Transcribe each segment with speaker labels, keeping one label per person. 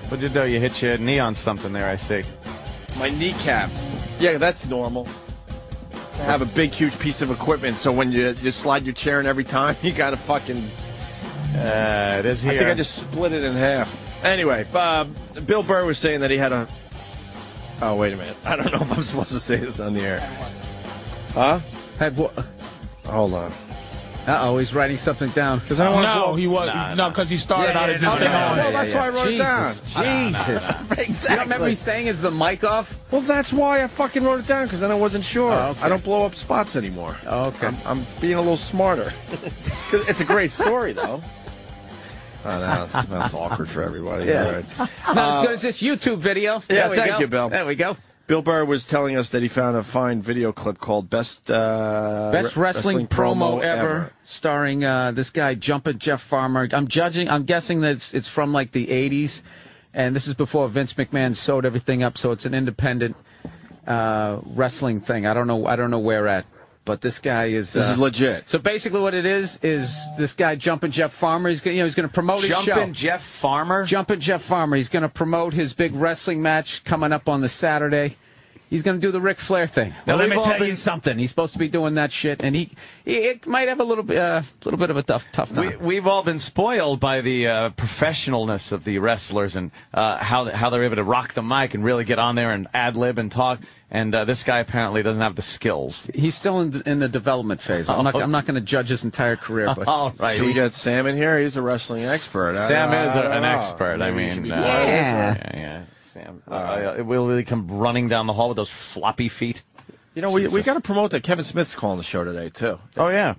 Speaker 1: What'd you do? You hit your knee on something there, I see.
Speaker 2: My kneecap. Yeah, that's normal. To have a big, huge piece of equipment, so when you slide your chair in every time, you got to fucking...
Speaker 1: It is here.
Speaker 2: I think I just split it in half. Anyway, Bill Burr was saying that he had a... Oh, wait a minute. I don't know if I'm supposed to say this on the air. Huh?
Speaker 3: Had what?
Speaker 2: Hold on.
Speaker 3: Uh-oh, he's writing something down.
Speaker 4: Because he was. No, because he started out as just thing on.
Speaker 2: Well, that's why I wrote it down.
Speaker 3: Jesus.
Speaker 2: Exactly.
Speaker 3: You don't remember me saying, is the mic off?
Speaker 2: Well, that's why I fucking wrote it down, because then I wasn't sure.
Speaker 3: Oh, okay.
Speaker 2: I don't blow up spots anymore.
Speaker 3: Oh, okay.
Speaker 2: I'm being a little smarter. It's a great story, though. Oh, that's awkward for everybody.
Speaker 3: Yeah.
Speaker 2: All right.
Speaker 3: It's not as good as this YouTube video.
Speaker 2: Yeah,
Speaker 3: there
Speaker 2: thank you, Bill.
Speaker 3: There we go.
Speaker 2: Bill Burr was telling us that he found a fine video clip called Best
Speaker 3: Wrestling Promo Ever, starring this guy, Jumpin Jeff Farmer. I'm guessing that it's from like the 80s, and this is before Vince McMahon sewed everything up, so it's an independent wrestling thing. I don't know where at, but this guy is...
Speaker 2: This is legit.
Speaker 3: So basically what it is this guy, Jumpin Jeff Farmer, he's going to promote his show.
Speaker 1: Jumpin Jeff Farmer?
Speaker 3: Jumpin Jeff Farmer. He's going to promote his big wrestling match coming up on the Saturday. He's going to do the Ric Flair thing. Now, let me tell you something. He's supposed to be doing that shit, and he might have a little bit of a tough time.
Speaker 1: We've all been spoiled by the professionalness of the wrestlers and how they're able to rock the mic and really get on there and ad-lib and talk. And this guy apparently doesn't have the skills.
Speaker 3: He's still in the development phase. I'm not going to judge his entire career. But
Speaker 1: all right.
Speaker 2: Should we get Sam in here? He's a wrestling expert.
Speaker 1: Sam is an expert. I mean,
Speaker 3: yeah.
Speaker 1: Sam. Will he come running down the hall with those floppy feet?
Speaker 2: You know, we got to promote that Kevin Smith's calling the show today, too.
Speaker 1: Oh, yeah.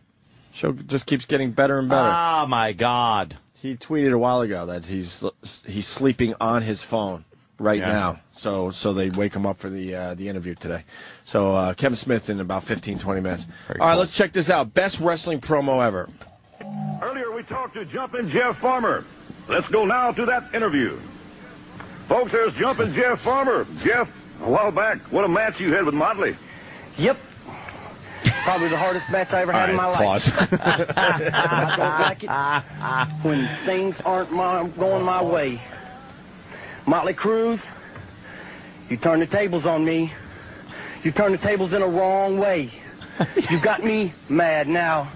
Speaker 2: Show just keeps getting better and better.
Speaker 1: Oh, my God.
Speaker 2: He tweeted a while ago that he's sleeping on his phone right now. So they wake him up for the interview today. So Kevin Smith in about 15, 20 minutes. All right, let's check this out. Best wrestling promo ever.
Speaker 5: Earlier we talked to Jumpin Jeff Farmer. Let's go now to that interview. Folks, there's Jumpin Jeff Farmer. Jeff, a while back, what a match you had with Motley.
Speaker 6: Yep. Probably the hardest match I ever had in my life. I don't like it when things aren't going my way. Motley Cruz, you turn the tables on me. You turn the tables in a wrong way. You got me mad now.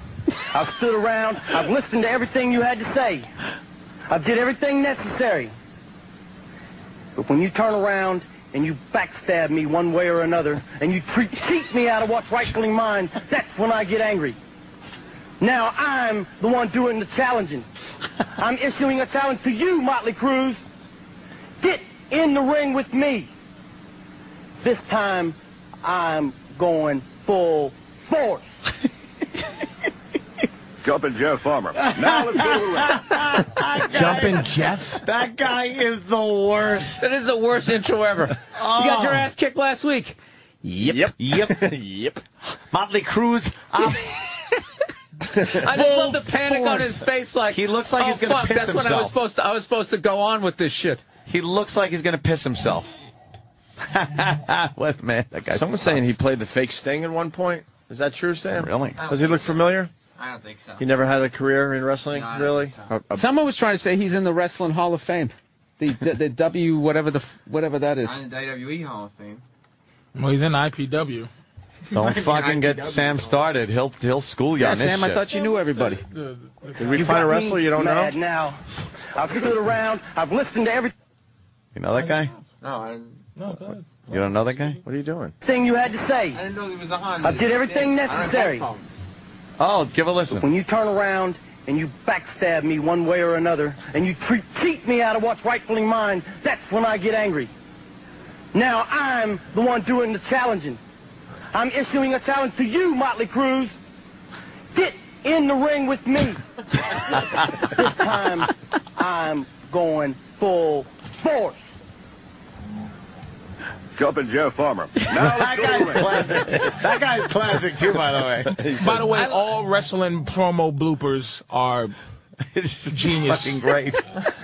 Speaker 6: I've stood around. I've listened to everything you had to say. I did everything necessary. But when you turn around and you backstab me one way or another, and you cheat me out of what's rightfully mine, that's when I get angry. Now I'm the one doing the challenging. I'm issuing a challenge to you, Motley Cruz. Get in the ring with me. This time, I'm going full force.
Speaker 5: Jumpin Jeff Farmer. Now let's go to the round.
Speaker 1: Jumpin Jeff? That guy is the worst.
Speaker 3: That is the worst intro ever. Oh. You got your ass kicked last week.
Speaker 1: Yep.
Speaker 2: Yep.
Speaker 1: Motley Cruz.
Speaker 3: I just love the panic on his face. Like
Speaker 1: he looks like he's going to piss
Speaker 3: that's
Speaker 1: himself.
Speaker 3: when I was supposed to go on with this shit.
Speaker 1: He looks like he's going to piss himself. What, man? That guy.
Speaker 2: Someone's saying he played the fake Sting at one point. Is that true, Sam?
Speaker 1: Really?
Speaker 2: Does he look familiar?
Speaker 7: I don't think so.
Speaker 2: He never had a career in wrestling,
Speaker 7: No,
Speaker 2: really?
Speaker 3: Someone was trying to say he's in the Wrestling Hall of Fame. The W whatever that is.
Speaker 7: I'm in the WWE Hall of Fame.
Speaker 4: Well, he's in IPW.
Speaker 1: Don't fucking get Sam started. He'll school you on this
Speaker 3: Sam,
Speaker 1: shit.
Speaker 3: I thought you knew everybody.
Speaker 2: Did we find a wrestler you don't know?
Speaker 6: Now, I've stood around. I've listened to everything
Speaker 1: You know that guy?
Speaker 7: No,
Speaker 4: No, go ahead.
Speaker 1: You don't know that guy?
Speaker 2: What are you doing?
Speaker 6: you had to say.
Speaker 7: I didn't know he was on.
Speaker 6: I did everything necessary.
Speaker 1: Oh, give a listen.
Speaker 6: When you turn around and you backstab me one way or another, and you cheat me out of what's rightfully mine, that's when I get angry. Now I'm the one doing the challenging. I'm issuing a challenge to you, Motley Cruz. Get in the ring with me. This time, I'm going full force.
Speaker 5: Jumpin Jeff Farmer. Now
Speaker 1: That guy's classic. That guy's classic, too, by the way.
Speaker 4: By the way, all wrestling promo bloopers are genius.
Speaker 1: Fucking great.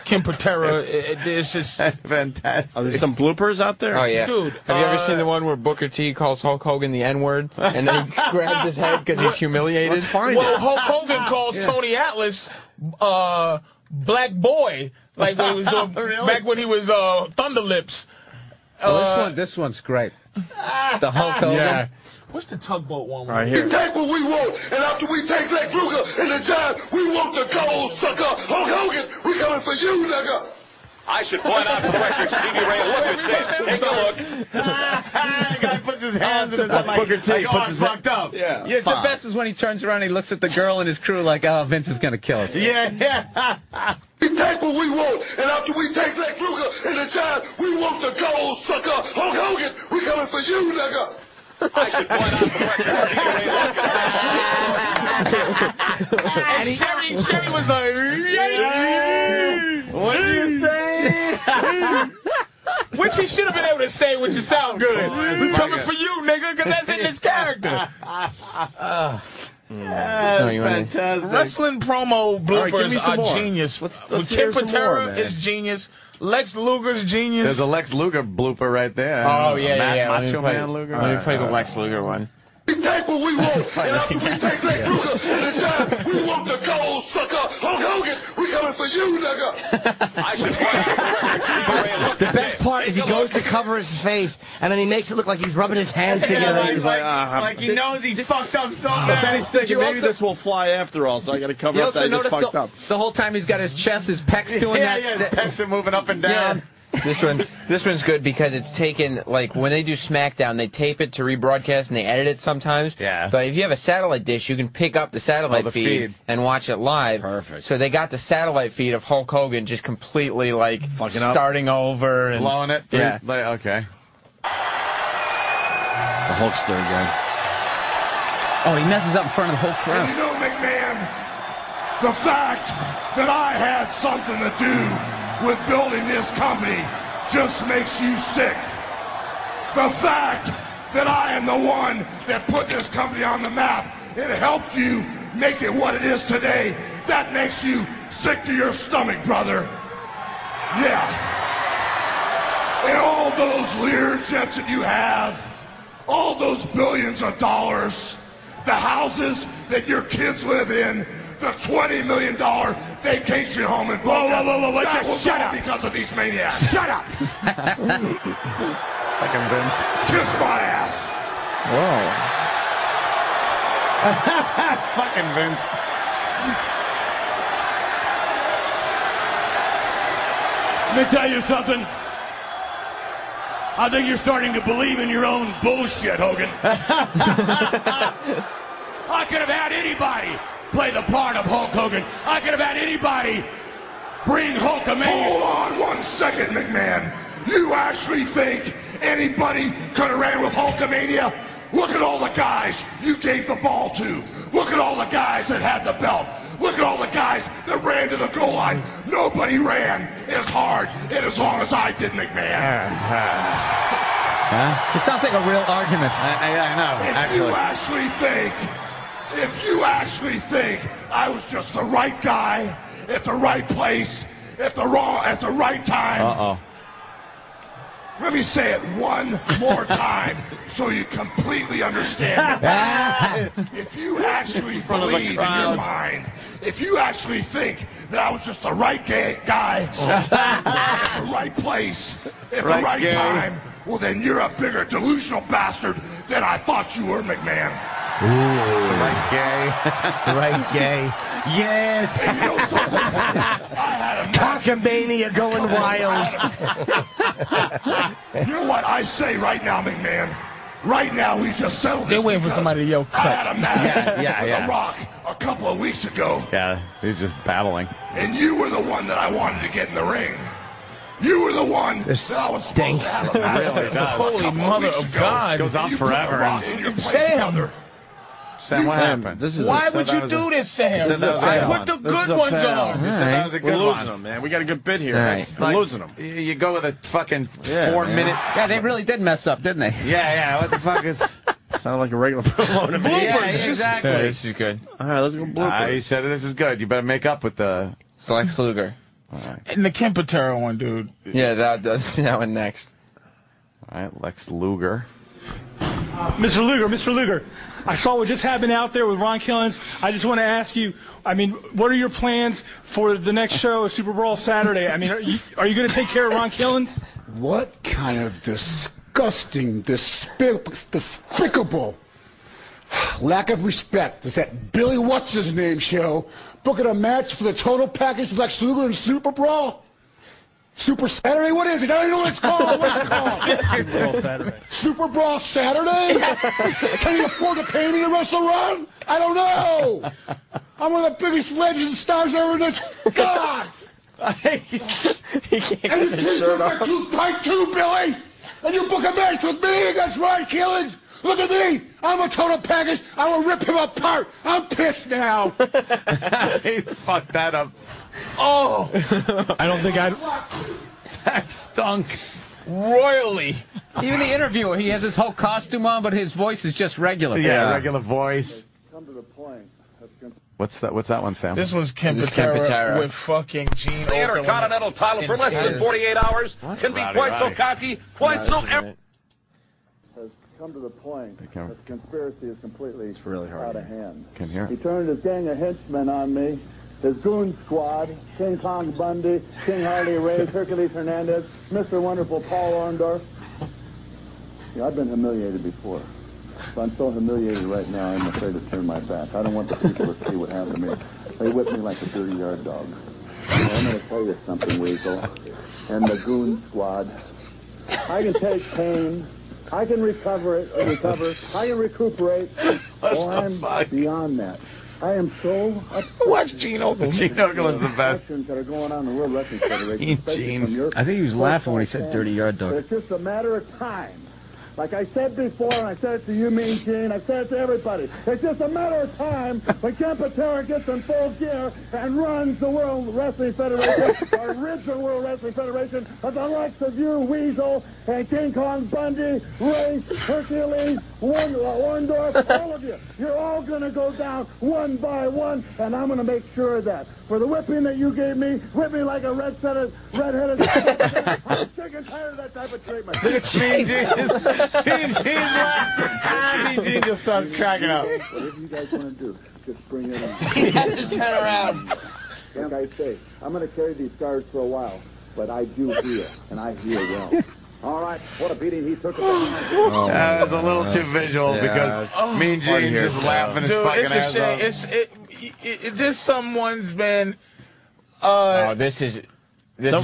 Speaker 4: Kim Patera, it's just
Speaker 1: fantastic.
Speaker 2: Are there some bloopers out there?
Speaker 7: Oh, yeah.
Speaker 4: Dude,
Speaker 7: have you ever seen the one where Booker T calls Hulk Hogan the N-word, and then he grabs his head because he's humiliated?
Speaker 2: Let's find
Speaker 4: well,
Speaker 2: it.
Speaker 4: Hulk Hogan calls Tony Atlas Black Boy. Like when he was doing, back when he was Thunder Lips.
Speaker 3: This one's great. The Hulk Hogan.
Speaker 4: Yeah. What's the tugboat one?
Speaker 2: Right here.
Speaker 8: We take what we want, and after we take Lex Luger and the Giants, we want the gold, sucker. Hulk Hogan, we coming for you, nigga.
Speaker 5: I should point out for the record, Stevie Ray, look at this. Take a look.
Speaker 1: The guy puts his hands in his
Speaker 2: like Booker T puts his
Speaker 1: fucked up.
Speaker 2: Yeah.
Speaker 3: Yeah, the best is when he turns around and he looks at the girl and his crew like, oh, Vince is going to kill us.
Speaker 1: Yeah.
Speaker 8: We take what we want, and after we take Lex Luger and the Giants, we want the gold, sucker. Hulk Hogan, we coming for you, nigga.
Speaker 5: I should point out for the record, Stevie Ray, look at this.
Speaker 4: And Sherry was like,
Speaker 1: What did you say?
Speaker 4: which he should have been able to say, which is sound good. We coming for you, nigga, because that's in his character.
Speaker 1: Fantastic.
Speaker 4: Wrestling promo
Speaker 2: right, give me
Speaker 4: bloopers
Speaker 2: some
Speaker 4: are
Speaker 2: more.
Speaker 4: genius.
Speaker 2: Let's
Speaker 4: Kid
Speaker 2: hear some more,
Speaker 4: Patera
Speaker 2: man.
Speaker 4: is genius. Lex Luger's genius.
Speaker 1: There's a Lex Luger blooper right there.
Speaker 7: Oh, yeah.
Speaker 1: Macho Man Luger.
Speaker 7: Let me play the Lex Luger one.
Speaker 8: We take what we want, and after we take Lex Luger and the Giants, we want the gold, sucker. Hulk Hogan, we coming for you, nigga.
Speaker 5: I should point out for the record, Stevie Ray, look
Speaker 9: The
Speaker 5: at
Speaker 9: best
Speaker 5: this.
Speaker 9: part is he
Speaker 5: Take a
Speaker 9: goes
Speaker 5: look.
Speaker 9: to cover his face, and then he makes it look like he's rubbing his hands together.
Speaker 1: Like,
Speaker 9: He's
Speaker 1: like he knows he fucked up so
Speaker 2: But
Speaker 1: bad.
Speaker 2: then he's thinking,
Speaker 3: you
Speaker 2: maybe
Speaker 3: also-
Speaker 2: this will fly after all, so I got to cover
Speaker 3: You
Speaker 2: up that
Speaker 3: also
Speaker 2: I just
Speaker 3: notice
Speaker 2: fucked up.
Speaker 3: the whole time he's got his chest, his pecs doing
Speaker 1: Yeah,
Speaker 3: that.
Speaker 1: his pecs are moving up and down.
Speaker 7: This one's good because it's taken, like, when they do SmackDown, they tape it to rebroadcast and they edit it sometimes.
Speaker 1: Yeah.
Speaker 7: But if you have a satellite dish, you can pick up the satellite
Speaker 1: the feed.
Speaker 7: and watch it live.
Speaker 2: Perfect.
Speaker 7: So they got the satellite feed of Hulk Hogan just completely, like,
Speaker 2: Fucking up.
Speaker 7: starting over. And,
Speaker 1: Blowing it.
Speaker 7: Yeah.
Speaker 1: Like, okay.
Speaker 2: The Hulkster again.
Speaker 3: Oh, he messes up in front of the whole crowd.
Speaker 8: And you know, McMahon, the fact that I had something to do with building this company just makes you sick. The fact that I am the one that put this company on the map and helped you make it what it is today, that makes you sick to your stomach, brother. Yeah. And all those Lear jets that you have, all those billions of dollars, the houses that your kids live in, the $20 million vacation home in Boca. Whoa, that will shut up because of these maniacs. Shut up!
Speaker 1: Fucking Vince.
Speaker 8: Kiss my ass.
Speaker 1: Fucking Vince.
Speaker 8: Let me tell you something. I think you're starting to believe in your own bullshit, Hogan. I could have had anybody play the part of Hulk Hogan. I could have had anybody bring Hulkamania. Hold on 1 second, McMahon. You actually think anybody could have ran with Hulkamania? Look at all the guys you gave the ball to. Look at all the guys that had the belt. Look at all the guys that ran to the goal line. Nobody ran as hard and as long as I did, McMahon.
Speaker 3: It sounds like a real argument.
Speaker 1: I know,
Speaker 8: If you actually think I was just the right guy at the right place at the right time.
Speaker 1: Uh-oh.
Speaker 8: Let me say it one more time so you completely understand. If you actually believe in your mind, if you actually think that I was just the right guy at the right place at the right time, well then you're a bigger delusional bastard than I thought you were, McMahon.
Speaker 1: Right gay.
Speaker 9: right, gay.
Speaker 1: Yes.
Speaker 8: And you know something? I had a
Speaker 9: Cockamania going wild.
Speaker 8: You know what I say right now, McMahon? Right now, we just settled this.
Speaker 4: They're waiting for
Speaker 8: because
Speaker 4: somebody to yell
Speaker 8: I had a match with
Speaker 1: yeah.
Speaker 8: The Rock a couple of weeks ago,
Speaker 1: Yeah, he's just battling.
Speaker 8: and you were the one that I wanted to get in the ring. You were the one
Speaker 9: This
Speaker 8: that I was supposed
Speaker 9: stinks.
Speaker 8: to have a match
Speaker 1: Really
Speaker 8: with
Speaker 1: does.
Speaker 8: a
Speaker 4: Holy
Speaker 8: couple
Speaker 4: mother
Speaker 8: weeks
Speaker 4: of
Speaker 8: ago.
Speaker 4: God.
Speaker 1: Goes on
Speaker 8: You put The
Speaker 1: forever.
Speaker 8: Rock in your place,
Speaker 4: Sam.
Speaker 8: brother.
Speaker 1: Sam, what happened?
Speaker 2: This is
Speaker 4: Why
Speaker 2: a,
Speaker 4: would you do this, Sam?
Speaker 1: This is a
Speaker 4: I
Speaker 1: fail.
Speaker 4: put the
Speaker 2: This is
Speaker 4: good
Speaker 2: a
Speaker 4: ones
Speaker 2: fail.
Speaker 4: on.
Speaker 1: You said that was a
Speaker 2: We're
Speaker 1: good
Speaker 2: losing
Speaker 1: one.
Speaker 2: them, man. We got a good bit here.
Speaker 7: All right.
Speaker 2: We're losing them.
Speaker 1: You go with a fucking
Speaker 2: Yeah,
Speaker 1: 4
Speaker 2: man.
Speaker 1: minute.
Speaker 3: Yeah, they really did mess up, didn't they?
Speaker 1: Yeah. What the fuck is?
Speaker 2: Sounded like a regular promo to me.
Speaker 1: Yeah, exactly.
Speaker 7: Yeah, this is good.
Speaker 2: All right, let's go bloopers.
Speaker 1: He said this is good. You better make up with the.
Speaker 7: It's Lex Luger.
Speaker 4: And the Ken Patera one, dude.
Speaker 7: Yeah, that one next.
Speaker 1: All right, Lex Luger.
Speaker 10: Mr. Luger, I saw what just happened out there with Ron Killens. I just want to ask you, I mean, what are your plans for the next show, Super Brawl Saturday? I mean, are you going to take care of Ron Killens?
Speaker 11: What kind of disgusting, despicable lack of respect is that Billy What's-His-Name show booking a match for the total package Lex Luger and Super Brawl? Super Saturday? What is it? I don't even know what it's called. What's it called?
Speaker 10: Super Brawl Saturday.
Speaker 11: Super Brawl Saturday? Can you afford to pay me to wrestle Ron? I don't know. I'm one of the biggest legends and stars ever in this. God!
Speaker 7: He can't
Speaker 11: And
Speaker 7: get his shirt off.
Speaker 11: too tight too, Billy! And you book a match with me against Ron Killens? Look at me! I'm a total package. I will rip him apart. I'm pissed now.
Speaker 1: He fucked that up.
Speaker 10: Oh! I don't think I'd...
Speaker 1: That stunk.
Speaker 7: Royally.
Speaker 3: Even the interviewer, he has his whole costume on, but his voice is just regular.
Speaker 1: Yeah, regular voice.
Speaker 5: Come to the point.
Speaker 1: What's that one, Sam?
Speaker 4: This was Ken
Speaker 7: This is Ken
Speaker 4: Patera
Speaker 7: Patera.
Speaker 4: with fucking Gene
Speaker 12: The
Speaker 4: Okerlund.
Speaker 12: Intercontinental title for less than 48 hours can be quite so cocky, quite so...
Speaker 5: Has come to the point that the conspiracy is completely out of hand.
Speaker 1: Can hear.
Speaker 5: He turned his gang of henchmen on me, his goon squad, King Kong Bundy, King Harley Race, Hercules Hernandez, Mr. Wonderful Paul Orndorff. Yeah, I've been humiliated before. So I'm so humiliated right now, I'm afraid to turn my back. I don't want the people to see what happened to me. They whipped me like a dirty yard dog. Well, I'm going to tell you something, Weasel, and the goon squad. I can take pain. I can recover. I can recuperate. Oh, I'm beyond that. I am so upset.
Speaker 4: Watch Gene Okerlund.
Speaker 1: Gene Okerlund's the best.
Speaker 5: Actions that are going on in the World Wrestling Federation.
Speaker 1: Gene.
Speaker 3: I think he was laughing when he said dirty yard
Speaker 5: But
Speaker 3: dog.
Speaker 5: it's just a matter of time. Like I said before, and I said it to you, Mean Gene, I said it to everybody. It's just a matter of time when Ken Patera gets in full gear and runs the World Wrestling Federation, or rids the World Wrestling Federation, of the likes of you, Weasel, and King Kong Bundy, Race, Hercules, Orndorff, all of you. You're all going to go down one by one, and I'm going to make sure of that. For the whipping that you gave me, whip me like a red-headed... I'm sick and tired of that type of treatment.
Speaker 3: Look at Gene.
Speaker 1: Mean Gene just starts cracking up.
Speaker 5: Whatever you guys want to do, just bring it in.
Speaker 7: He had to turn around.
Speaker 5: Like I say, I'm going to carry these scars for a while, but I do heal, and I heal well. All right, what a beating he took.
Speaker 1: That was a little too visual because Mean Gene just laughing his
Speaker 4: Dude,
Speaker 1: fucking
Speaker 4: it's a
Speaker 1: ass
Speaker 4: shame.
Speaker 1: off.
Speaker 4: This someone's been...
Speaker 7: This is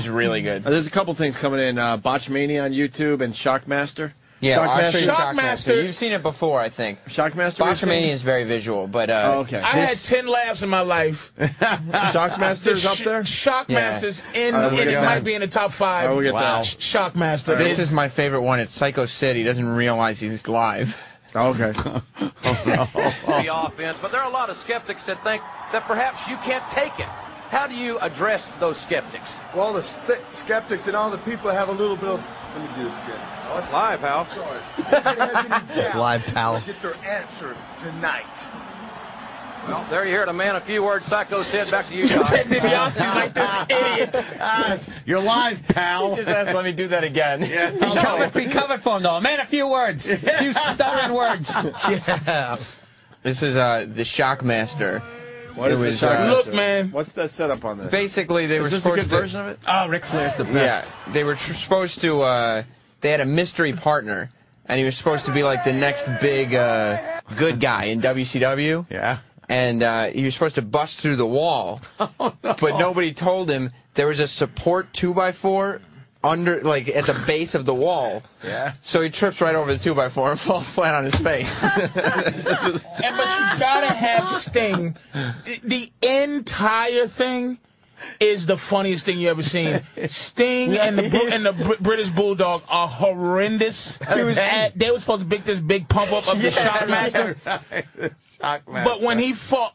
Speaker 7: really good.
Speaker 2: There's a couple things coming in. Botchmania on YouTube and Shockmaster.
Speaker 7: Yeah, I'll show you
Speaker 4: Shockmaster.
Speaker 7: You've seen it before, I think.
Speaker 2: Shockmaster.
Speaker 7: Botchamania is very visual, but
Speaker 2: okay.
Speaker 4: I had 10 laughs in my life.
Speaker 2: Shockmaster's up there.
Speaker 4: Shockmaster's
Speaker 2: it
Speaker 4: might be in the top 5.
Speaker 2: I will get that.
Speaker 4: Shockmaster.
Speaker 7: this is my favorite one. It's Psycho Sid. He doesn't realize he's live.
Speaker 2: Okay.
Speaker 12: The offense, but there are a lot of skeptics that think that perhaps you can't take it. How do you address those skeptics?
Speaker 13: Well, the skeptics and all the people have a little bit of... Let me do this again.
Speaker 12: Oh, it's live, pal.
Speaker 9: It's live, pal.
Speaker 13: Get their answer tonight.
Speaker 12: Well, there you hear it, a man, a few words. Psycho said, back to you, John.
Speaker 4: Ted DiBiase's like this idiot.
Speaker 1: You're live, pal.
Speaker 7: He just asked, let me do that again.
Speaker 3: He covered for him, though. Man, a few words. A few stuttering words.
Speaker 7: Yeah. This is the Shockmaster.
Speaker 2: What is the Shockmaster?
Speaker 4: Look, man.
Speaker 2: What's the setup on this?
Speaker 7: Basically, they were
Speaker 2: is this
Speaker 7: supposed
Speaker 2: a good
Speaker 7: to...
Speaker 2: version of it?
Speaker 3: Oh, Ric Flair's the best.
Speaker 7: Yeah, they were supposed to... they had a mystery partner, and he was supposed to be like the next big good guy in WCW.
Speaker 1: Yeah.
Speaker 7: And he was supposed to bust through the wall, but nobody told him there was a support 2x4 under, like, at the base of the wall.
Speaker 1: Yeah.
Speaker 7: So he trips right over the 2x4 and falls flat on his face.
Speaker 4: But you gotta have Sting. The entire thing is the funniest thing you ever seen. Sting and the British Bulldog are horrendous. They were supposed to make this big pump up of the Shockmaster.
Speaker 1: Shockmaster.
Speaker 4: But when he fought,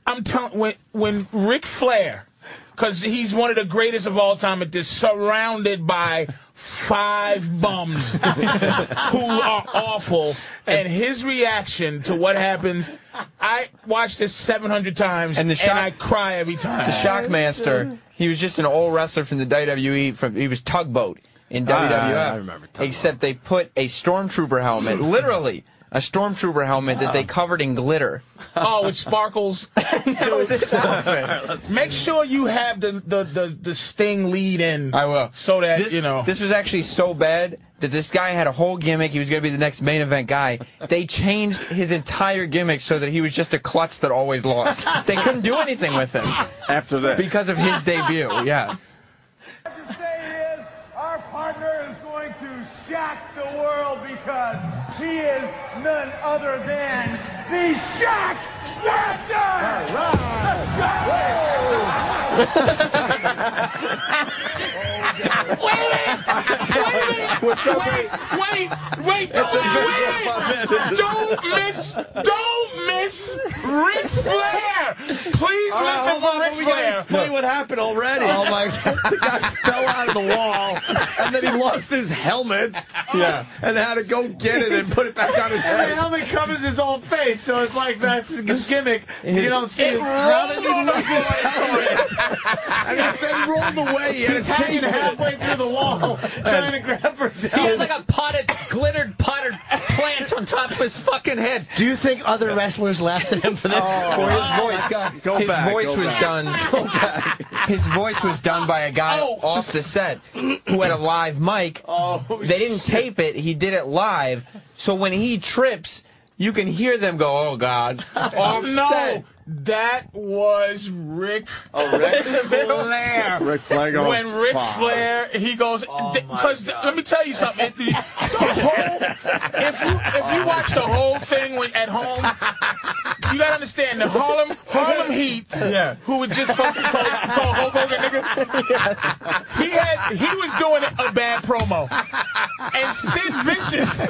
Speaker 4: I'm telling, when Ric Flair, because he's one of the greatest of all time at this, surrounded by 5 bums who are awful, and his reaction to what happens, I watched this 700 times, and I cry every time.
Speaker 7: The Shockmaster, he was just an old wrestler from the WWE. He was Tugboat in WWF.
Speaker 2: I remember.
Speaker 7: Except they put a Stormtrooper helmet, literally a Stormtrooper helmet that they covered in glitter.
Speaker 4: Oh, with sparkles.
Speaker 7: That was his outfit.
Speaker 4: Make sure you have the Sting lead in.
Speaker 7: I will.
Speaker 4: So that,
Speaker 7: this,
Speaker 4: you know.
Speaker 7: This was actually so bad that this guy had a whole gimmick. He was going to be the next main event guy. They changed his entire gimmick so that he was just a klutz that always lost. They couldn't do anything with him.
Speaker 2: After this.
Speaker 7: Because of his debut, yeah.
Speaker 8: What to say is, our partner is going to shock the world because he is none other than the Shockmaster! All
Speaker 4: Wait!
Speaker 2: What's up?
Speaker 4: Wait! Don't miss Ric Flair! Please listen for Ric
Speaker 2: We gotta
Speaker 4: Flair.
Speaker 2: explain what happened already. Oh my God! The guy fell out of the wall, and then he lost his helmet.
Speaker 7: Yeah,
Speaker 2: and had to go get it and put it back on his head.
Speaker 1: The helmet covers his whole face, so it's like that's his gimmick. You don't see it.
Speaker 2: How did he lose his helmet? And it then rolled away. He had
Speaker 1: He's
Speaker 2: to
Speaker 1: hanging
Speaker 2: chase it.
Speaker 1: halfway through the wall, trying to grab for his
Speaker 3: He
Speaker 1: helmet.
Speaker 3: had like a glittered potted plant on top of his fucking head.
Speaker 9: Do you think other wrestlers laughed at him for this?
Speaker 7: Well, his voice was done. His voice was done by a guy off the set who had a live mic. They didn't tape it. He did it live. So when he trips, you can hear them go, "Oh God!" Off set.
Speaker 4: No, that was Ric
Speaker 2: Flair. Ric Flair goes,
Speaker 4: when Ric Flair, he goes, because let me tell you something. The whole, if you watch the whole thing at home, you gotta understand the Harlem Heat, who would just fucking call Hulk Hogan nigga. He was doing a bad promo, and Sid Vicious,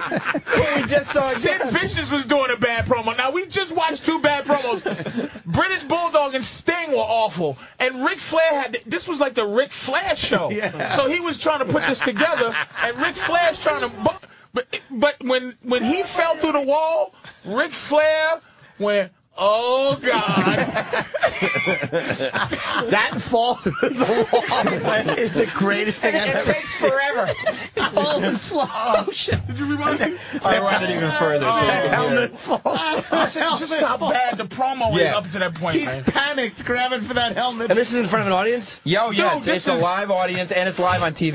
Speaker 4: Sid Vicious was doing a bad promo. Now we just watched two bad promos. British Bulldog and Sting were awful, and Ric Flair this was like the Ric Flair show. So he was trying to put this together, and Ric Flair's trying to. But when he fell through the wall, Ric Flair went, "Oh God!"
Speaker 9: That fall through the wall is the greatest thing I've ever seen.
Speaker 3: It takes forever. It falls in slow motion.
Speaker 4: Did you rewind it?
Speaker 7: I wound it even further. So
Speaker 9: Helmet falls.
Speaker 4: Just how bad the promo is up to that point.
Speaker 1: He's panicked, grabbing for that helmet.
Speaker 9: And this is in front of an audience?
Speaker 7: Yeah,
Speaker 4: Dude,
Speaker 7: it's a live audience and it's live on TV.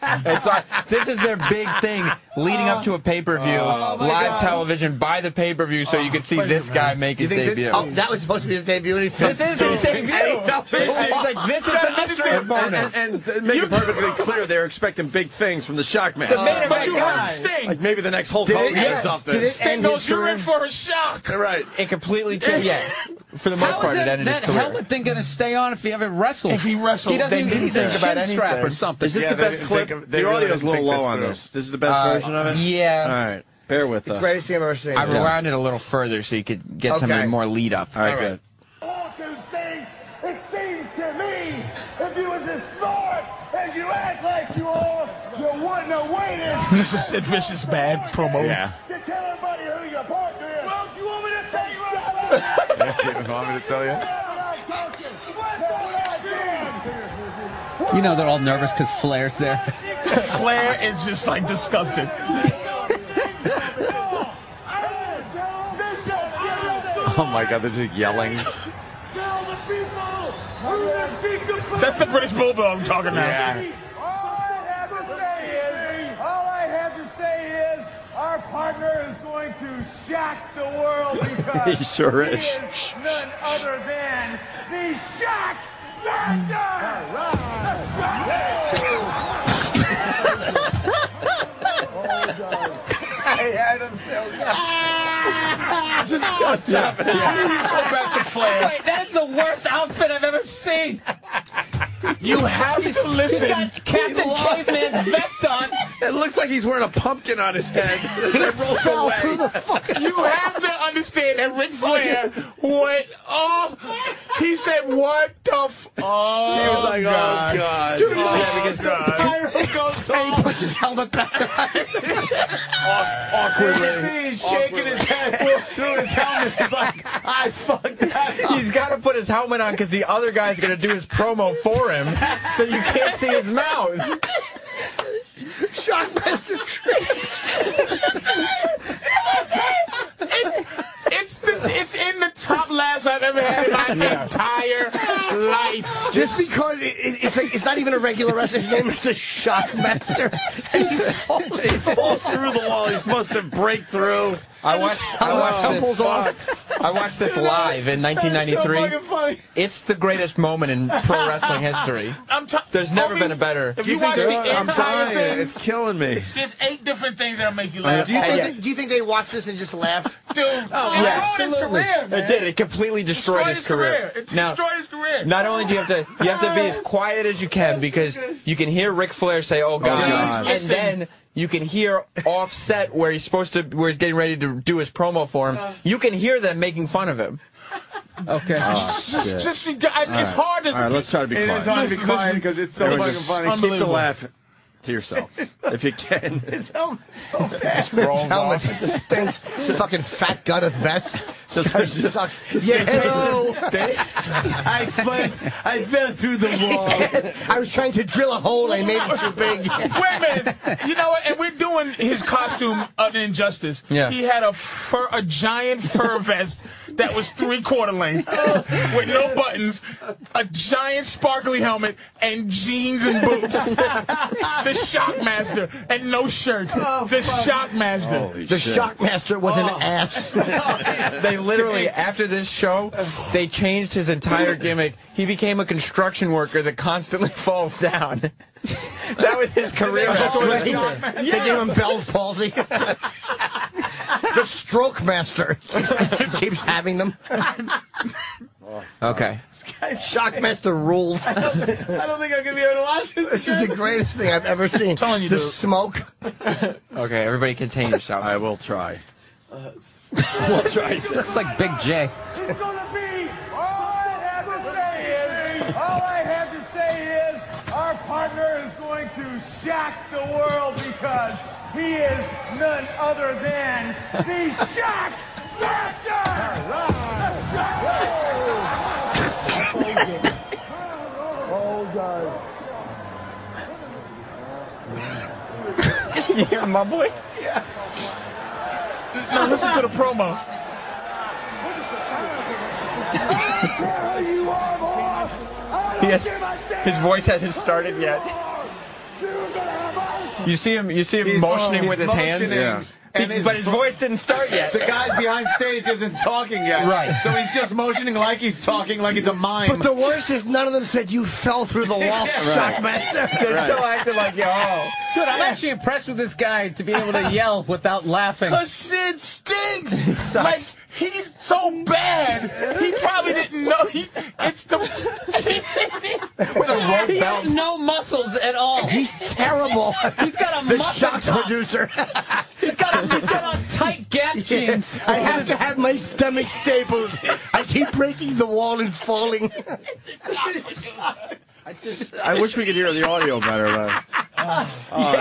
Speaker 7: It's like, this is their big thing leading up to a pay-per-view, live television by the pay-per-view, so you could see this guy make his debut.
Speaker 9: That was supposed to be his debut. And
Speaker 7: This is his debut. This is the mystery opponent.
Speaker 2: And to make it perfectly clear, they're expecting big things from the Shockmaster.
Speaker 4: But you heard Sting.
Speaker 2: Like maybe the next Hulk Hogan or something.
Speaker 4: Sting goes, "You're in for a shock."
Speaker 2: Right.
Speaker 7: It completely changed. Yeah. For the most
Speaker 3: How
Speaker 7: part,
Speaker 3: is
Speaker 7: it ended his
Speaker 3: that
Speaker 7: career.
Speaker 3: helmet thing going to stay on if he ever wrestles?
Speaker 4: If he wrestles,
Speaker 3: he doesn't
Speaker 7: they
Speaker 3: even
Speaker 7: didn't
Speaker 3: need a
Speaker 7: think about
Speaker 3: chin strap or
Speaker 7: anything.
Speaker 3: something.
Speaker 2: Is this the best clip? The audio's a little low on this. This is the best version of it?
Speaker 7: Yeah.
Speaker 2: All right. Bear with us.
Speaker 9: Greatest thing I've ever seen.
Speaker 7: I rewound it a a little further so you could get some more lead up.
Speaker 2: All right, good.
Speaker 8: It seems to me, if you was as smart as you act like you are, you wouldn't have waited.
Speaker 4: This is Sid Vicious' bad promo.
Speaker 1: Yeah.
Speaker 8: To tell everybody who your partner is. Well, do you want me to tell you right
Speaker 1: You want me to tell you?
Speaker 3: You know they're all nervous because Flair's there.
Speaker 4: Flair is just like disgusted.
Speaker 1: Oh my God, they're just yelling.
Speaker 4: That's the British Bulldog I'm talking about.
Speaker 1: Yeah.
Speaker 8: All I have to say is our partner is going to shock the world because
Speaker 2: He sure is.
Speaker 8: he is none other than the Shockmaster!
Speaker 2: I had him so
Speaker 4: Just stop it. Go back to Flair.
Speaker 3: Wait, that's the worst outfit I've ever seen.
Speaker 4: You have to listen.
Speaker 3: He's got Captain Caveman's vest on.
Speaker 2: It looks like he's wearing a pumpkin on his head. It rolls away.
Speaker 4: You have to understand that Ric Flair went, he said, "What the oh,
Speaker 2: He was like,
Speaker 4: God.
Speaker 2: oh, God.
Speaker 4: Dude,
Speaker 9: And he puts his helmet back on.
Speaker 2: Awkwardly.
Speaker 1: He's shaking his head through his helmet. He's like, I fucked that up.
Speaker 7: He's got to put his helmet on because the other guy's going to do his promo for him, so you can't see his mouth.
Speaker 9: Shockmaster
Speaker 4: It's in the top laughs I've ever had in my entire life.
Speaker 9: Just because it's not even a regular wrestler. His name is the Shockmaster. And he falls
Speaker 2: through the wall. He's supposed to break through.
Speaker 7: I watched this live in 1993. It's the greatest moment in pro wrestling history. There's never been a better.
Speaker 4: If you watch the entire thing,
Speaker 2: it's killing me.
Speaker 4: There's 8 different things that'll make you laugh.
Speaker 9: Do you think they watch this and just laugh?
Speaker 4: Dude, it ruined his career, man.
Speaker 7: It did. It completely destroyed his career.
Speaker 4: It destroyed his career.
Speaker 7: Not only do you have to be as quiet as you can because you can hear Ric Flair say, "Oh God," and then you can hear offset where he's getting ready to do his promo for him. You can hear them making fun of him.
Speaker 3: Okay.
Speaker 4: It's hard to.
Speaker 2: All right, let's try to be quiet.
Speaker 1: It is hard to be quiet because it's so fucking funny.
Speaker 2: Keep the laugh to yourself if you can.
Speaker 9: His helmet's so bad. His helmet stinks. It's a fucking fat gutted vest. This guy sucks. Yeah, hello.
Speaker 1: I fell through the wall.
Speaker 9: I was trying to drill a hole. I made it too big.
Speaker 4: Wait a minute. You know what? And we're doing his costume an injustice.
Speaker 7: Yeah.
Speaker 4: He had a giant fur vest that was 3/4 length with no buttons, a giant sparkly helmet, and jeans and boots. The Shockmaster and no shirt. The Shockmaster.
Speaker 9: The Shockmaster was an ass.
Speaker 7: They literally, after this show, they changed his entire gimmick. He became a construction worker that constantly falls down. That was his career.
Speaker 9: They gave him Bell's palsy. The Stroke Master keeps having them.
Speaker 7: Okay.
Speaker 9: Shockmaster rules.
Speaker 1: I don't think I'm going to be able to watch this.
Speaker 9: This is the greatest thing I've ever seen.
Speaker 4: Telling you,
Speaker 9: the
Speaker 4: dude.
Speaker 9: smoke.
Speaker 7: Okay, everybody contain yourself.
Speaker 2: I will try.
Speaker 9: We'll try.
Speaker 3: Looks like Big J.
Speaker 8: It's going to be, all I have to say is, our partner is going to shock the world because he is none other than the Shockmaster!
Speaker 5: Oh, God.
Speaker 7: You hear mumbling?
Speaker 4: Yeah. Now listen to the promo.
Speaker 7: His voice hasn't started yet. You see him motioning with his hands?
Speaker 2: Yeah.
Speaker 7: But his voice didn't start yet.
Speaker 1: The guy behind stage isn't talking yet.
Speaker 7: Right.
Speaker 1: So he's just motioning like he's talking, like he's a mime.
Speaker 9: But the worst is none of them said you fell through the wall, Shockmaster.
Speaker 7: They're still acting like,
Speaker 3: Dude, I'm actually impressed with this guy to be able to yell without laughing.
Speaker 4: Cause Sid stinks. Like he's so bad. He probably didn't know. It's the
Speaker 7: with a rope
Speaker 3: He
Speaker 7: belt.
Speaker 3: has no muscles at all.
Speaker 9: He's terrible.
Speaker 3: He's got a
Speaker 9: The
Speaker 3: muffin
Speaker 9: shock
Speaker 3: top.
Speaker 9: producer.
Speaker 3: He's got on tight gap jeans.
Speaker 9: I have to have my stomach stapled. I keep breaking the wall and falling.
Speaker 2: I wish we could hear the audio better. But,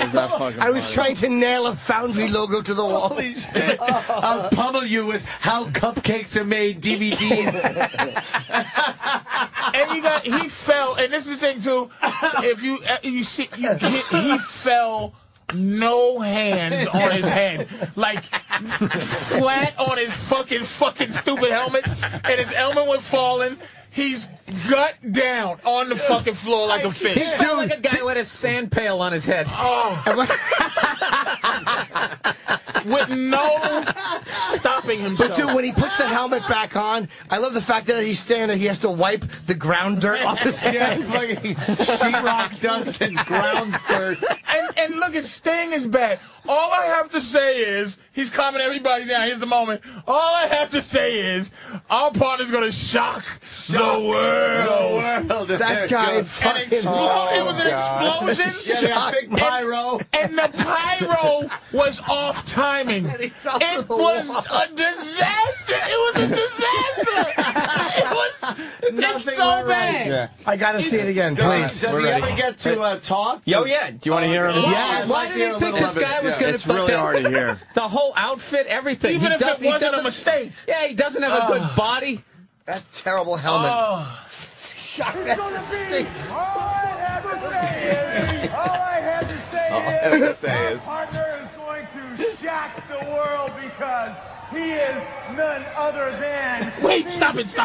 Speaker 2: is that fucking
Speaker 9: I was
Speaker 2: funny.
Speaker 9: trying to nail a Foundry logo to the wall.
Speaker 1: I'll pummel you with how cupcakes are made DVDs.
Speaker 4: and he fell. And this is the thing too. If you see, he fell. No hands on his head, like flat on his fucking stupid helmet, and his helmet went falling. He's gut down on the fucking floor like a fish.
Speaker 3: He felt like a guy who had a sand pail on his head.
Speaker 4: With no stopping himself.
Speaker 9: But dude, when he puts the helmet back on, I love the fact that as he's standing there, he has to wipe the ground dirt off his hands.
Speaker 1: Yeah, sheetrock dust and ground dirt.
Speaker 4: And look, at Sting is bad. All I have to say is, he's calming everybody down. Here's the moment. All I have to say is, our partner's going to shock the world.
Speaker 9: That guy fucking...
Speaker 4: It was an explosion.
Speaker 1: Yeah, big pyro.
Speaker 4: And the pyro was off timing. It was a disaster. It was a disaster. It's so bad.
Speaker 9: Yeah. I got to see it again, please.
Speaker 1: Does he ever get to talk?
Speaker 7: Yo, yeah. Do you want to hear him?
Speaker 3: Yes. Why did he think this guy was going to...
Speaker 2: It's really hard to hear.
Speaker 3: The whole outfit, everything.
Speaker 4: Even if it wasn't a mistake.
Speaker 3: Yeah, he doesn't have a good body.
Speaker 9: That terrible helmet.
Speaker 8: Shockmaster stinks. All I have to say
Speaker 13: My partner is going to shock the world because he is none other than...
Speaker 4: Wait, stop it.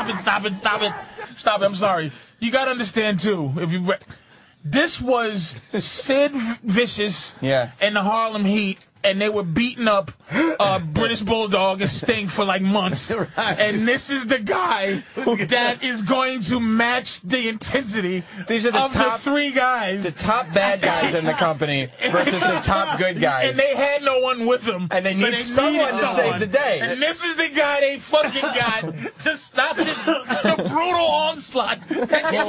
Speaker 4: I'm sorry. You got to understand, too. This was Sid Vicious and the Harlem Heat, and they were beating up British Bulldog and Sting for like months. Right. And this is the guy that is going to match the intensity
Speaker 7: These are the
Speaker 4: of the three guys.
Speaker 7: The top bad guys in the company versus the top good guys.
Speaker 4: And they had no one with them.
Speaker 7: And they needed someone to save the day.
Speaker 4: And this is the guy they fucking got to stop the brutal onslaught that they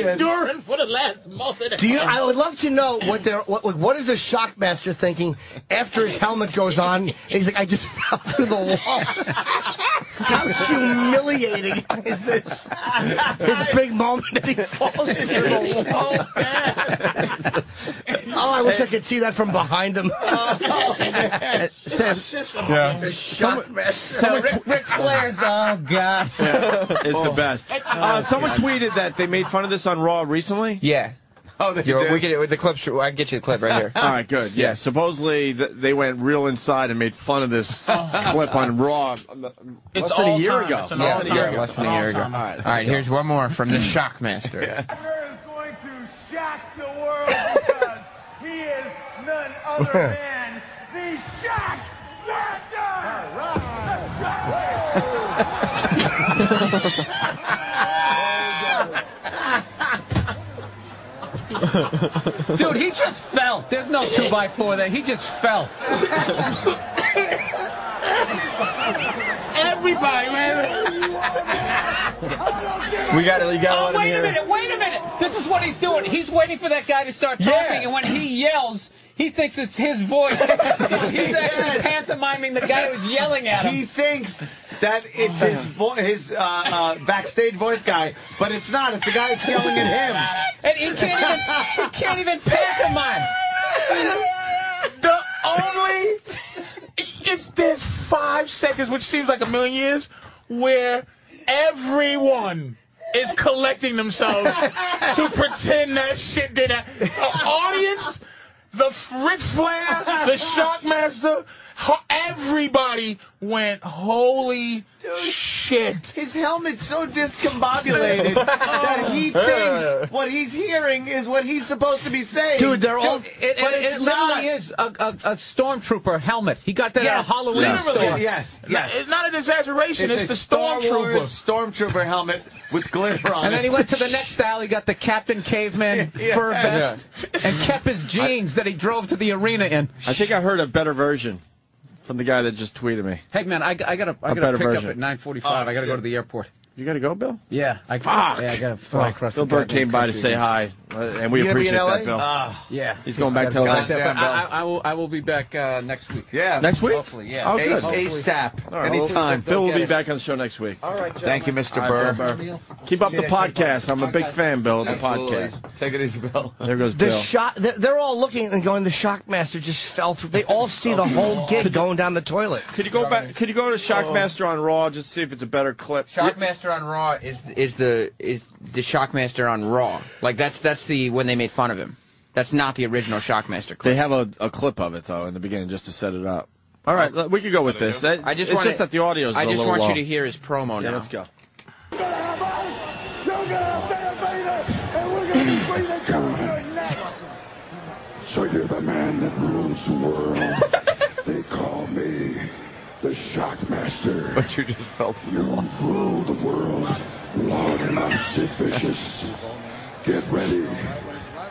Speaker 4: were enduring for the last month and a half.
Speaker 9: I would love to know what is the Shockmaster thinking after his helmet goes on. He's like, I just fell through the wall. How humiliating is this? His big moment that he falls through the wall. Oh, I wish I could see that from behind him.
Speaker 3: Ric Flair's, oh, God.
Speaker 2: It's the best. Someone tweeted that they made fun of this on Raw recently.
Speaker 7: Yeah.
Speaker 1: Oh,
Speaker 7: we get it with the clip. I can get you the clip right here.
Speaker 2: All right, good. Yeah, supposedly they went real inside and made fun of this clip on Raw less than a year ago.
Speaker 7: Less than a year ago. All right, here's one more from the Shockmaster.
Speaker 13: My partner is going to shock the world because he is none other than the Shockmaster!
Speaker 3: Dude, he just fell. There's no 2x4 there. He just fell.
Speaker 4: Everybody, man.
Speaker 7: You gotta let him hear.
Speaker 3: Wait a minute. This is what he's doing. He's waiting for that guy to start talking, and when he yells, he thinks it's his voice. So he's actually pantomiming the guy who's yelling at him.
Speaker 14: He thinks that it's his backstage voice guy, but it's not. It's the guy that's yelling at him.
Speaker 3: And he can't even pantomime.
Speaker 4: There's 5 seconds, which seems like a million years, where everyone is collecting themselves to pretend that shit did that. The audience, the Ric Flair, the Shockmaster, everybody went, holy shit.
Speaker 14: His helmet's so discombobulated that he thinks what he's hearing is what he's supposed to be saying.
Speaker 3: Dude, it literally is a stormtrooper helmet. He got that at a Halloween store.
Speaker 14: Yes.
Speaker 4: It's not an exaggeration. It's the stormtrooper.
Speaker 14: Stormtrooper helmet with glitter on it.
Speaker 3: And then he went to the next style. He got the Captain Caveman fur vest and kept his jeans that he drove to the arena in.
Speaker 2: I think I heard a better version from the guy that just tweeted me.
Speaker 3: Hey, man, I got to pick up at 9:45. I got to go to the airport.
Speaker 2: You got to go, Bill?
Speaker 3: Yeah. I got to fly across the
Speaker 2: Bill Burr came by to say hi, and we appreciate that, Bill.
Speaker 3: Yeah.
Speaker 2: He's going back to LA.
Speaker 3: I will be back next week.
Speaker 2: Yeah. Next week?
Speaker 3: Hopefully, yeah.
Speaker 2: Oh, good.
Speaker 14: ASAP.
Speaker 2: Right,
Speaker 14: anytime.
Speaker 2: Bill will be back on the show next week.
Speaker 3: All right,
Speaker 1: thank you, Mr. Burr.
Speaker 2: Keep up the podcast. I'm a big fan, Bill, of the podcast.
Speaker 1: Take it easy, Bill.
Speaker 2: There goes Bill.
Speaker 9: They're all looking and going, the Shockmaster just fell through. They all see the whole gig going down the toilet.
Speaker 2: Could you go back? Could you go to Shockmaster on Raw just to see if it's a better clip?
Speaker 7: Shockmaster on Raw is the Shockmaster on Raw. Like that's the when they made fun of him. That's not the original Shockmaster clip.
Speaker 2: They have a clip of it though in the beginning just to set it up. All right, we could go with this. It's just that the audio is a little low.
Speaker 7: I just want you to hear his promo now.
Speaker 2: Yeah, let's go.
Speaker 8: So you're the man that rules the world. They call me the Shockmaster.
Speaker 1: But you just felt
Speaker 8: You've ruled the world long enough, Sid Vicious. Get ready.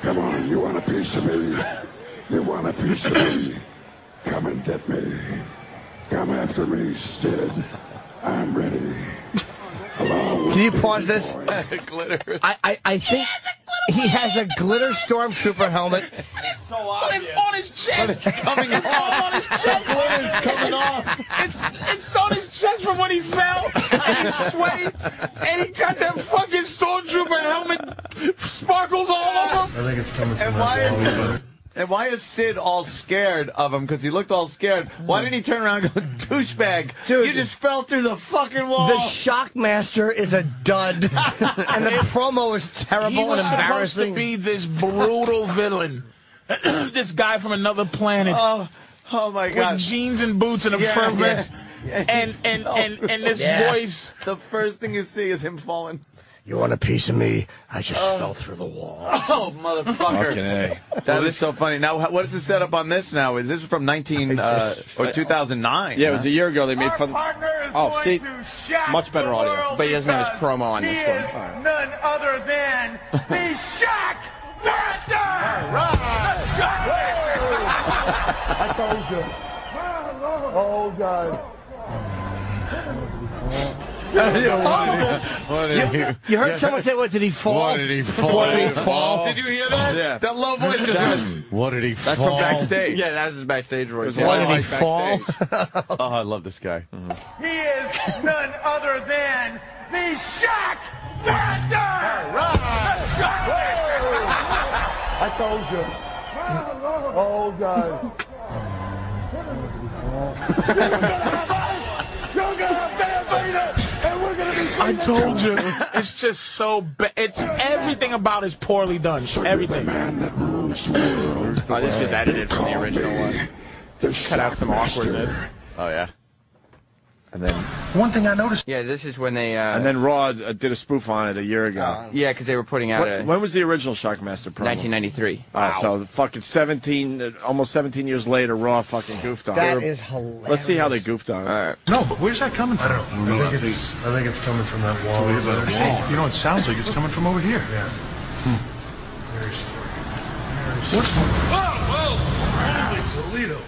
Speaker 8: Come on, you want a piece of me? You want a piece of me? Come and get me. Come after me, Sid. I'm ready.
Speaker 9: Can you pause this?
Speaker 1: Glitter.
Speaker 9: I think he has a glitter stormtrooper helmet.
Speaker 4: It's so obvious. But it's on his chest.
Speaker 14: But it's coming off.
Speaker 4: It's on his chest.
Speaker 14: The glitter's coming off.
Speaker 4: It's on his chest from when he fell. And he's sweaty. And he got that fucking stormtrooper helmet. Sparkles all over him.
Speaker 8: I think it's coming from
Speaker 14: And why is Sid all scared of him? Because he looked all scared. Why didn't he turn around and go, douchebag? Dude, you just fell through the fucking wall.
Speaker 9: The Shockmaster is a dud. And the promo is terrible and embarrassing.
Speaker 4: He was supposed to be this brutal villain this guy from another planet.
Speaker 14: Oh my God!
Speaker 4: With jeans and boots and a fur vest, and this voice.
Speaker 14: The first thing you see is him falling.
Speaker 9: You want a piece of me? I just fell through the wall.
Speaker 14: Oh, motherfucker!
Speaker 2: Fucking A.
Speaker 14: That is so funny. Now, what is the setup on this? Now, is this from 2009?
Speaker 2: Yeah, it was a year ago. They made fun. Oh, see, much better audio.
Speaker 7: But he doesn't have his promo on this one.
Speaker 13: None other than the Shockmaster. The Shockmaster.
Speaker 11: I told you. Oh, God.
Speaker 9: You heard someone say, what, did he fall?
Speaker 14: What did he fall?
Speaker 9: What did he fall?
Speaker 4: Did you hear that?
Speaker 2: Yeah.
Speaker 4: That low voice just goes,
Speaker 14: What did he fall?
Speaker 2: That's from backstage.
Speaker 7: Yeah, that's his backstage voice.
Speaker 9: What did he fall?
Speaker 14: Oh, I love this guy.
Speaker 13: He is none other than the Shockmaster. The Shockmaster.
Speaker 11: I told you. Oh, God.
Speaker 4: I told you. It's just so bad. It's everything about it's poorly done. Everything.
Speaker 7: Oh, this is edited from the original one. Cut out some awkwardness.
Speaker 14: Oh yeah.
Speaker 2: And then
Speaker 11: one thing I noticed.
Speaker 7: Yeah, this is when they.
Speaker 2: And then Raw did a spoof on it a year ago.
Speaker 7: Yeah, because they were putting out
Speaker 2: When was the original Shockmaster promo?
Speaker 7: 1993.
Speaker 2: Wow. So fucking 17, almost 17 years later, Raw fucking goofed on it.
Speaker 9: That is hilarious.
Speaker 2: Let's see how they goofed on it.
Speaker 7: All right.
Speaker 11: No, but where's that coming from? I think it's coming from that wall. You know, it sounds like it's coming from over here. Yeah. What? Whoa! Holy Toledo!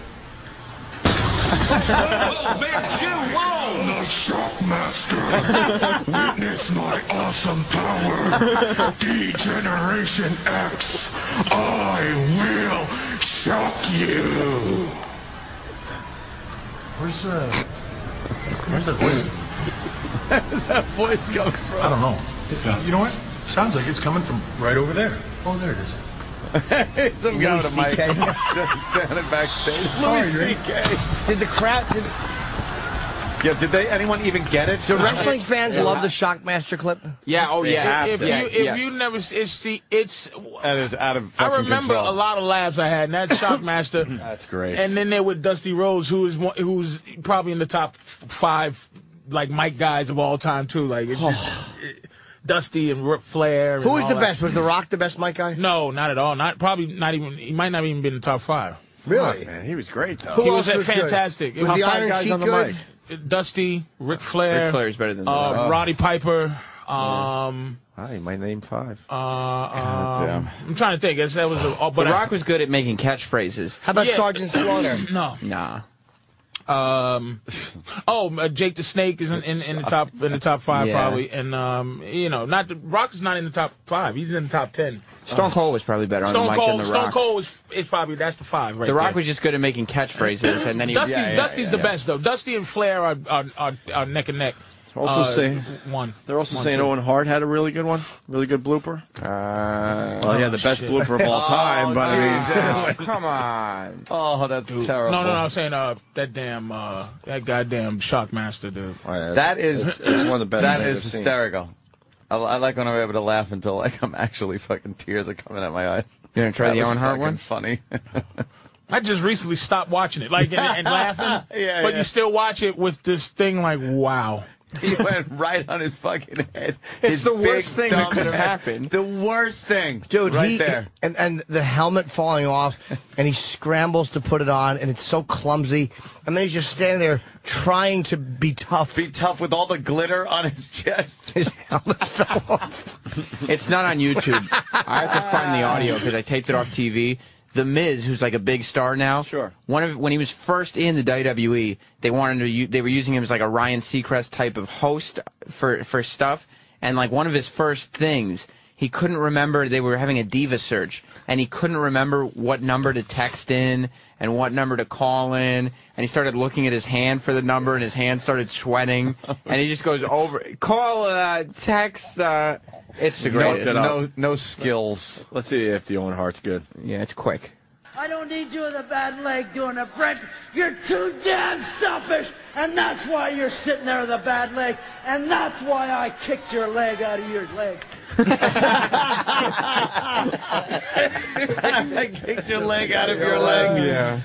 Speaker 8: Oh, Big Jim, whoa! The Shockmaster. Witness my awesome power. Degeneration X. I will shock you.
Speaker 11: Where's that voice?
Speaker 14: Where's that voice coming from?
Speaker 11: I don't know. You know what? Sounds like it's coming from right over there. Oh, there it is.
Speaker 14: Some guy with a mic just standing backstage. Louis C.K.
Speaker 9: Did the crowd...
Speaker 14: Yeah, did anyone even get it?
Speaker 9: Do wrestling fans love the Shockmaster clip?
Speaker 7: Yeah, oh yeah.
Speaker 4: If you never, it's
Speaker 14: that is out of fucking
Speaker 4: I remember
Speaker 14: control.
Speaker 4: a lot of laughs I had, and that Shockmaster.
Speaker 2: That's great.
Speaker 4: And then there with Dusty Rhodes, who's probably in the top 5 like mic guys of all time too. Like Dusty and Ric Flair.
Speaker 9: Who was the best? Was The Rock the best mic guy?
Speaker 4: No, not at all. Not even. He might not even be in the top 5.
Speaker 9: Really?
Speaker 2: Oh, man, he was great though.
Speaker 4: He was fantastic.
Speaker 9: Was
Speaker 2: Top
Speaker 9: the
Speaker 2: 5
Speaker 9: Iron
Speaker 2: guys
Speaker 9: Sheik
Speaker 2: on the
Speaker 9: good?
Speaker 2: mic.
Speaker 4: Dusty, Ric Flair.
Speaker 7: Ric Flair's better than
Speaker 4: Roddy Piper.
Speaker 2: He might name 5.
Speaker 4: I'm trying to think. That was
Speaker 7: The Rock was good at making catchphrases.
Speaker 9: How about Sergeant Slaughter?
Speaker 4: No.
Speaker 7: Nah.
Speaker 4: Jake the Snake is in the top 5
Speaker 7: Yeah.
Speaker 4: probably, and not the Rock is not in the top 5. He's in the top 10.
Speaker 7: Stone Cold was probably better on the mic than The Rock.
Speaker 4: Stone Cold is probably that's the 5 right
Speaker 7: The Rock
Speaker 4: there.
Speaker 7: was just good at making catchphrases, and then he.
Speaker 4: Dusty's the best though. Dusty and Flair are neck and neck.
Speaker 2: They're also saying Owen Hart had a really good one, really good blooper. Well, he had the best blooper of all time, but I mean,
Speaker 7: come on.
Speaker 14: Oh, that's terrible.
Speaker 4: No, I'm saying that goddamn Shockmaster dude.
Speaker 14: That is
Speaker 2: one of the best.
Speaker 14: That
Speaker 2: things
Speaker 14: is
Speaker 2: I've seen.
Speaker 14: hysterical. I like when I'm able to laugh until like I'm actually fucking tears are coming out my eyes.
Speaker 7: You gonna try
Speaker 14: That
Speaker 7: the
Speaker 14: was
Speaker 7: Owen Hart
Speaker 14: fucking
Speaker 7: one?
Speaker 14: Funny.
Speaker 4: I just recently stopped watching it, like and laughing. But you still watch it with this thing, like wow.
Speaker 14: He went right on his fucking head.
Speaker 7: It's the worst thing that could have happened.
Speaker 14: The worst thing,
Speaker 9: dude.
Speaker 14: Right there.
Speaker 9: And the helmet falling off, and he scrambles to put it on, and it's so clumsy. And then he's just standing there trying to be tough.
Speaker 14: Be tough with all the glitter on his chest.
Speaker 9: His helmet fell off.
Speaker 7: It's not on YouTube. I have to find the audio because I taped it off TV. The Miz, who's like a big star now.
Speaker 2: Sure.
Speaker 7: When he was first in the WWE, they were using him as like a Ryan Seacrest type of host for stuff. And like one of his first things, he couldn't remember. They were having a diva search, and he couldn't remember what number to text in and what number to call in. And he started looking at his hand for the number, and his hand started sweating. And he just goes call, text. It's the greatest.
Speaker 14: No skills.
Speaker 2: Let's see if the Owen Hart's good.
Speaker 7: Yeah, it's quick.
Speaker 15: I don't need you with a bad leg doing a Brent. You're too damn selfish, and that's why you're sitting there with a bad leg, and that's why I kicked your leg out of your leg.
Speaker 14: I kicked your leg out of your leg.
Speaker 7: Yeah.